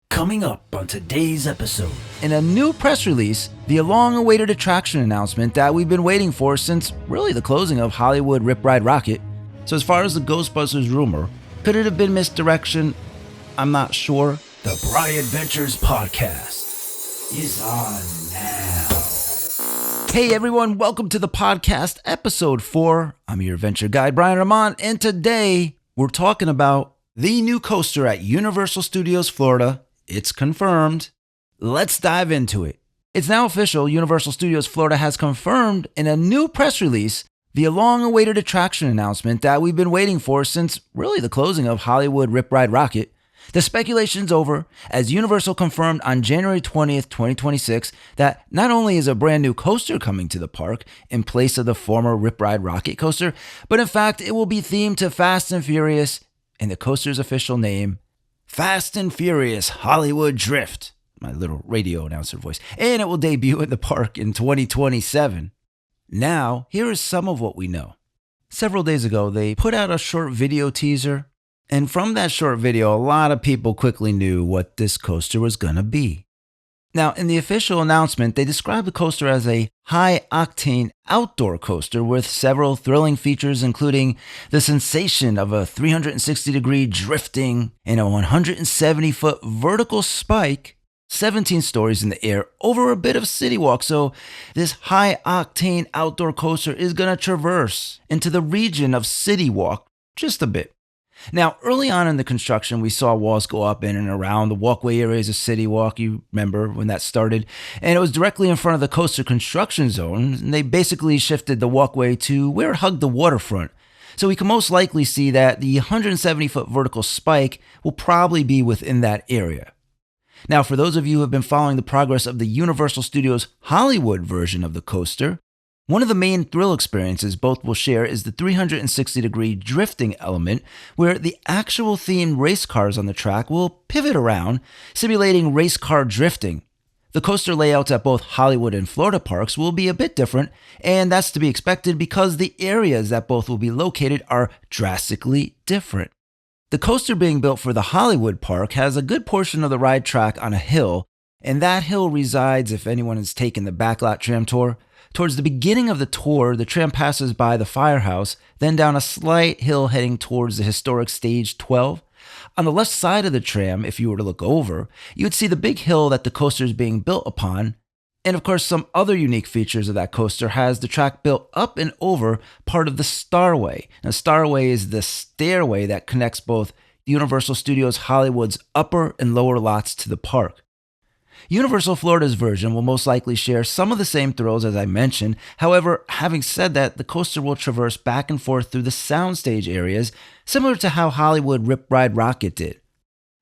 Coming up on today's episode. In a new press release, the long-awaited attraction announcement that we've been waiting for since really the closing of Hollywood Rip Ride Rockit. So as far as the Ghostbusters rumor, could it have been misdirection? I'm not sure. The Bry Adventures podcast is on now. Hey everyone, welcome to the podcast, episode 4. I'm your adventure guide, Brian Ramon, and today we're talking about the new coaster at Universal Studios Florida. It's confirmed. Let's dive into it. It's now official. Universal Studios Florida has confirmed in a new press release the long-awaited attraction announcement that we've been waiting for since really the closing of Hollywood Rip Ride Rockit. The speculation's over as Universal confirmed on January 20th, 2026 that not only is a brand new coaster coming to the park in place of the former Rip Ride Rockit coaster, but in fact it will be themed to Fast and Furious in the coaster's official name, Fast and Furious Hollywood Drift, my little radio announcer voice, and it will debut at the park in 2027. Now, here is some of what we know. Several days ago, they put out a short video teaser, and from that short video, a lot of people quickly knew what this coaster was going to be. Now, in the official announcement, they described the coaster as a high-octane outdoor coaster with several thrilling features, including the sensation of a 360-degree drifting in a 170-foot vertical spike, 17 stories in the air over a bit of city walk. So this high-octane outdoor coaster is going to traverse into the region of city walk just a bit. Now, early on in the construction, we saw walls go up in and around the walkway areas of City Walk. You remember when that started. And it was directly in front of the coaster construction zone. And they basically shifted the walkway to where it hugged the waterfront. So we can most likely see that the 170-foot vertical spike will probably be within that area. Now, for those of you who have been following the progress of the Universal Studios Hollywood version of the coaster, one of the main thrill experiences both will share is the 360-degree drifting element, where the actual themed race cars on the track will pivot around, simulating race car drifting. The coaster layouts at both Hollywood and Florida parks will be a bit different, and that's to be expected because the areas that both will be located are drastically different. The coaster being built for the Hollywood park has a good portion of the ride track on a hill, and that hill resides, if anyone has taken the backlot tram tour, towards the beginning of the tour, the tram passes by the firehouse, then down a slight hill heading towards the historic stage 12. On the left side of the tram, if you were to look over, you would see the big hill that the coaster is being built upon. And of course, some other unique features of that coaster has the track built up and over part of the Starway. Now, Starway is the stairway that connects both Universal Studios Hollywood's upper and lower lots to the park. Universal Florida's version will most likely share some of the same thrills as I mentioned. However, having said that, the coaster will traverse back and forth through the soundstage areas, similar to how Hollywood Rip Ride Rockit did.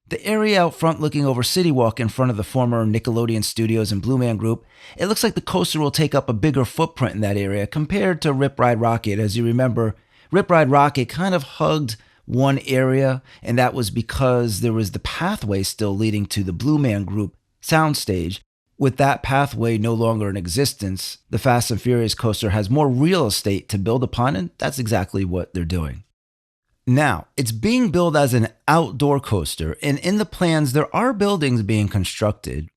The area out front looking over City Walk in front of the former Nickelodeon Studios and Blue Man Group, it looks like the coaster will take up a bigger footprint in that area compared to Rip Ride Rockit. As you remember, Rip Ride Rockit kind of hugged one area, and that was because there was the pathway still leading to the Blue Man Group soundstage. With that pathway no longer in existence, the Fast and Furious coaster has more real estate to build upon, and that's exactly what they're doing. Now, it's being billed as an outdoor coaster, and in the plans, there are buildings being constructed.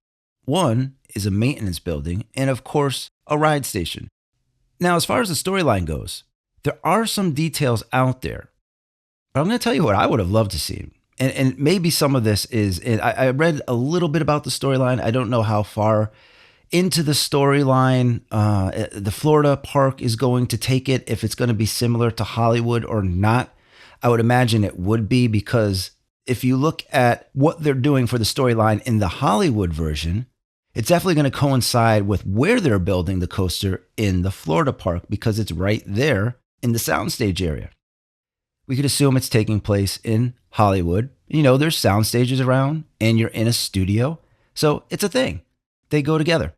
One is a maintenance building, and of course, a ride station. Now, as far as the storyline goes, there are some details out there, but I'm going to tell you what I would have loved to see. And maybe some of this is, I read a little bit about the storyline. I don't know how far into the storyline the Florida park is going to take it, if it's going to be similar to Hollywood or not. I would imagine it would be, because if you look at what they're doing for the storyline in the Hollywood version, it's definitely going to coincide with where they're building the coaster in the Florida park, because it's right there in the soundstage area. We could assume it's taking place in Hollywood. You know, there's sound stages around and you're in a studio. So it's a thing. They go together.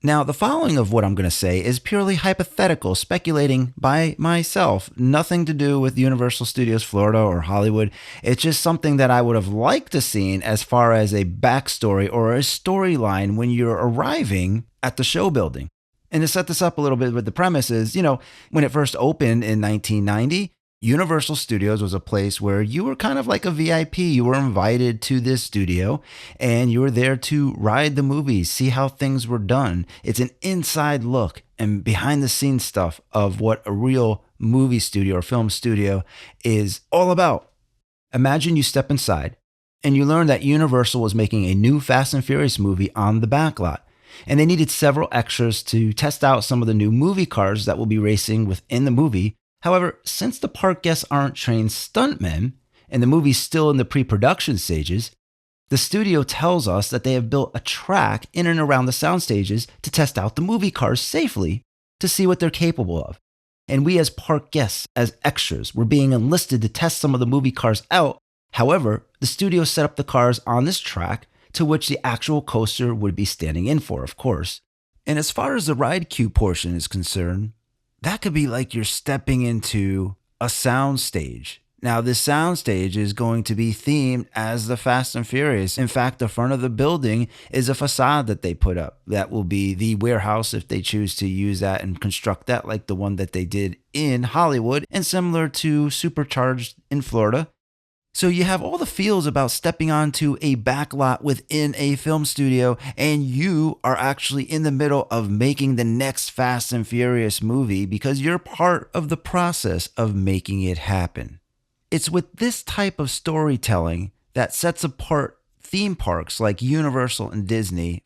Now, the following of what I'm going to say is purely hypothetical, speculating by myself. Nothing to do with Universal Studios Florida or Hollywood. It's just something that I would have liked to see as far as a backstory or a storyline when you're arriving at the show building. And to set this up a little bit with the premise is, when it first opened in 1990, Universal Studios was a place where you were kind of like a VIP. You were invited to this studio and you were there to ride the movies, see how things were done. It's an inside look and behind the scenes stuff of what a real movie studio or film studio is all about. Imagine you step inside and you learn that Universal was making a new Fast and Furious movie on the backlot. And they needed several extras to test out some of the new movie cars that will be racing within the movie. However, since the park guests aren't trained stuntmen and the movie's still in the pre-production stages, the studio tells us that they have built a track in and around the sound stages to test out the movie cars safely to see what they're capable of. And we as park guests, as extras, were being enlisted to test some of the movie cars out. However, the studio set up the cars on this track to which the actual coaster would be standing in for, of course. And as far as the ride queue portion is concerned, that could be like you're stepping into a sound stage. Now, this sound stage is going to be themed as the Fast and Furious. In fact, the front of the building is a facade that they put up. That will be the warehouse if they choose to use that and construct that like the one that they did in Hollywood and similar to Supercharged in Florida. So you have all the feels about stepping onto a backlot within a film studio, and you are actually in the middle of making the next Fast and Furious movie because you're part of the process of making it happen. It's with this type of storytelling that sets apart theme parks like Universal and Disney.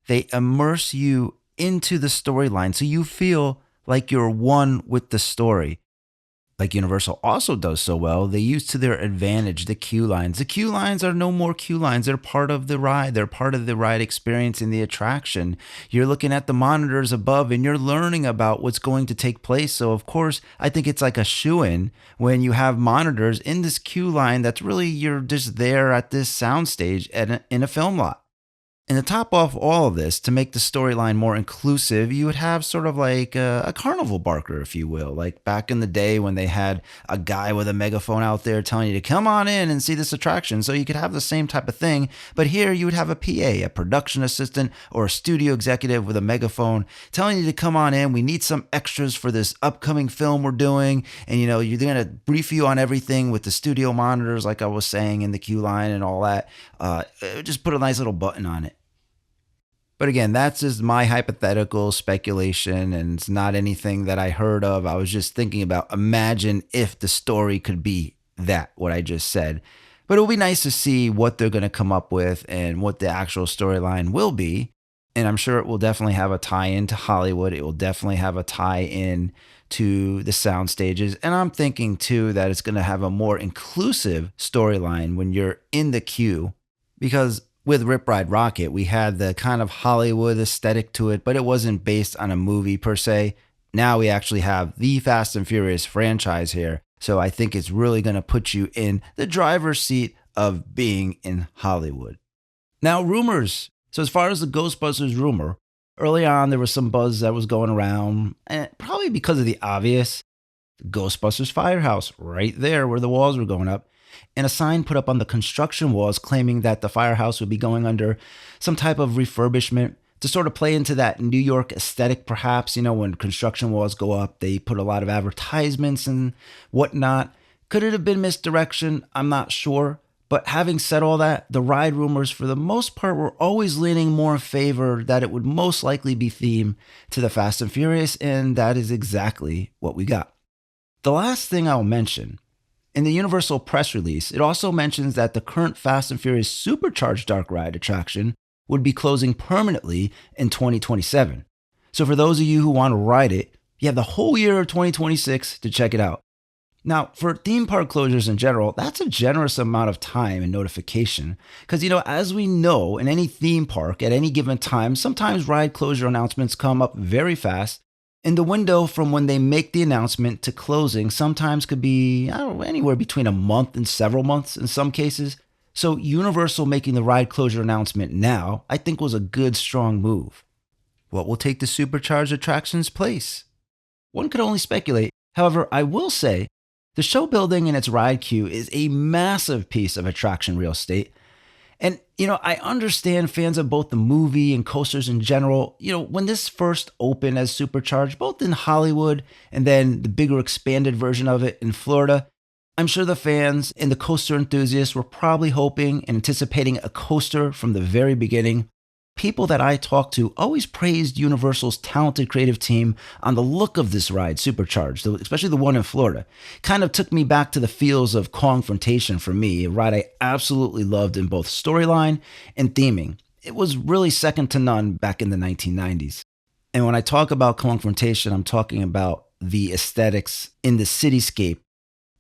They immerse you into the storyline so you feel like you're one with the story. Like Universal also does so well, they use to their advantage the queue lines. The queue lines are no more queue lines. They're part of the ride. They're part of the ride experience and the attraction. You're looking at the monitors above and you're learning about what's going to take place. So, of course, I think it's like a shoo-in when you have monitors in this queue line that's really, you're just there at this soundstage in a film lot. And to top off all of this, to make the storyline more inclusive, you would have sort of like a carnival barker, if you will. Like back in the day when they had a guy with a megaphone out there telling you to come on in and see this attraction. So you could have the same type of thing. But here you would have a PA, a production assistant, or a studio executive with a megaphone telling you to come on in. We need some extras for this upcoming film we're doing. And, you're going to brief you on everything with the studio monitors, like I was saying, in the queue line and all that. Just put a nice little button on it. But again, that's just my hypothetical speculation, and it's not anything that I heard of. I was just thinking about, imagine if the story could be that, what I just said. But it'll be nice to see what they're going to come up with and what the actual storyline will be. And I'm sure it will definitely have a tie-in to Hollywood. It will definitely have a tie-in to the sound stages. And I'm thinking, too, that it's going to have a more inclusive storyline when you're in the queue, because with Rip Ride Rocket, we had the kind of Hollywood aesthetic to it, but it wasn't based on a movie per se. Now we actually have the Fast and Furious franchise here. So I think it's really going to put you in the driver's seat of being in Hollywood. Now, rumors. So as far as the Ghostbusters rumor, early on there was some buzz that was going around, and probably because of the obvious, the Ghostbusters firehouse right there where the walls were going up. And a sign put up on the construction walls claiming that the firehouse would be going under some type of refurbishment to sort of play into that New York aesthetic, perhaps. When construction walls go up, they put a lot of advertisements and whatnot. Could it have been misdirection? I'm not sure. But having said all that, the ride rumors for the most part were always leaning more in favor that it would most likely be themed to the Fast and Furious, and that is exactly what we got. The last thing I'll mention, in the Universal press release, it also mentions that the current Fast and Furious Supercharged Dark Ride attraction would be closing permanently in 2027. So for those of you who want to ride it, you have the whole year of 2026 to check it out. Now, for theme park closures in general, that's a generous amount of time and notification. Because, as we know, in any theme park at any given time, sometimes ride closure announcements come up very fast. And the window from when they make the announcement to closing sometimes could be, anywhere between a month and several months in some cases. So Universal making the ride closure announcement now, I think, was a good, strong move. What will take the supercharged attraction's place? One could only speculate. However, I will say the show building and its ride queue is a massive piece of attraction real estate. And, I understand fans of both the movie and coasters in general. When this first opened as Supercharged, both in Hollywood and then the bigger expanded version of it in Florida, I'm sure the fans and the coaster enthusiasts were probably hoping and anticipating a coaster from the very beginning. People that I talked to always praised Universal's talented creative team on the look of this ride, Supercharged, especially the one in Florida. Kind of took me back to the feels of Kongfrontation for me, a ride I absolutely loved in both storyline and theming. It was really second to none back in the 1990s. And when I talk about Kongfrontation, I'm talking about the aesthetics in the cityscape,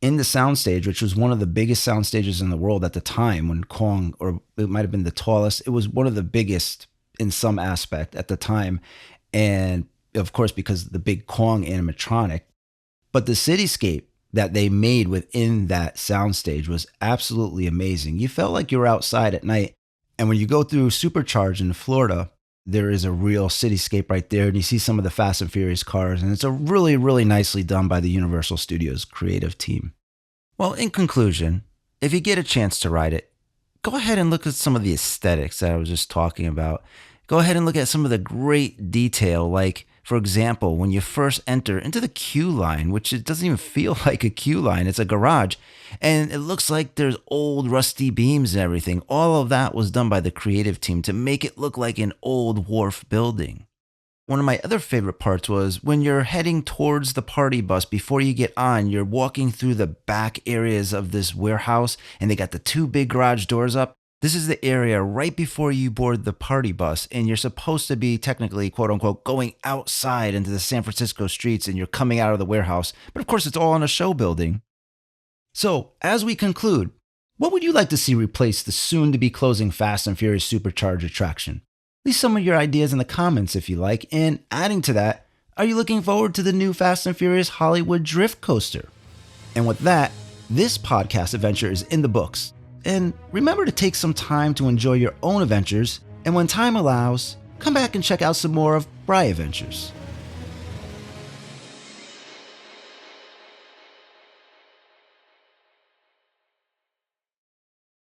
in the soundstage, which was one of the biggest sound stages in the world at the time when Kong, or it might have been the tallest, it was one of the biggest in some aspect at the time. And of course, because of the big Kong animatronic, but the cityscape that they made within that soundstage was absolutely amazing. You felt like you were outside at night. And when you go through Supercharged in Florida, there is a real cityscape right there. And you see some of the Fast and Furious cars. And it's a really, really nicely done by the Universal Studios creative team. Well, in conclusion, if you get a chance to ride it, go ahead and look at some of the aesthetics that I was just talking about. Go ahead and look at some of the great detail, like, for example, when you first enter into the queue line, which it doesn't even feel like a queue line, it's a garage, and it looks like there's old rusty beams and everything. All of that was done by the creative team to make it look like an old wharf building. One of my other favorite parts was when you're heading towards the party bus, before you get on, you're walking through the back areas of this warehouse, and they got the two big garage doors up. This is the area right before you board the party bus, and you're supposed to be technically, quote unquote, going outside into the San Francisco streets, and you're coming out of the warehouse. But of course, it's all in a show building. So, as we conclude, what would you like to see replace the soon-to-be closing Fast and Furious Supercharged attraction? Leave some of your ideas in the comments if you like, and adding to that, are you looking forward to the new Fast and Furious Hollywood Drift Coaster? And with that, this podcast adventure is in the books. And remember to take some time to enjoy your own adventures, and when time allows, come back and check out some more of Bri Adventures.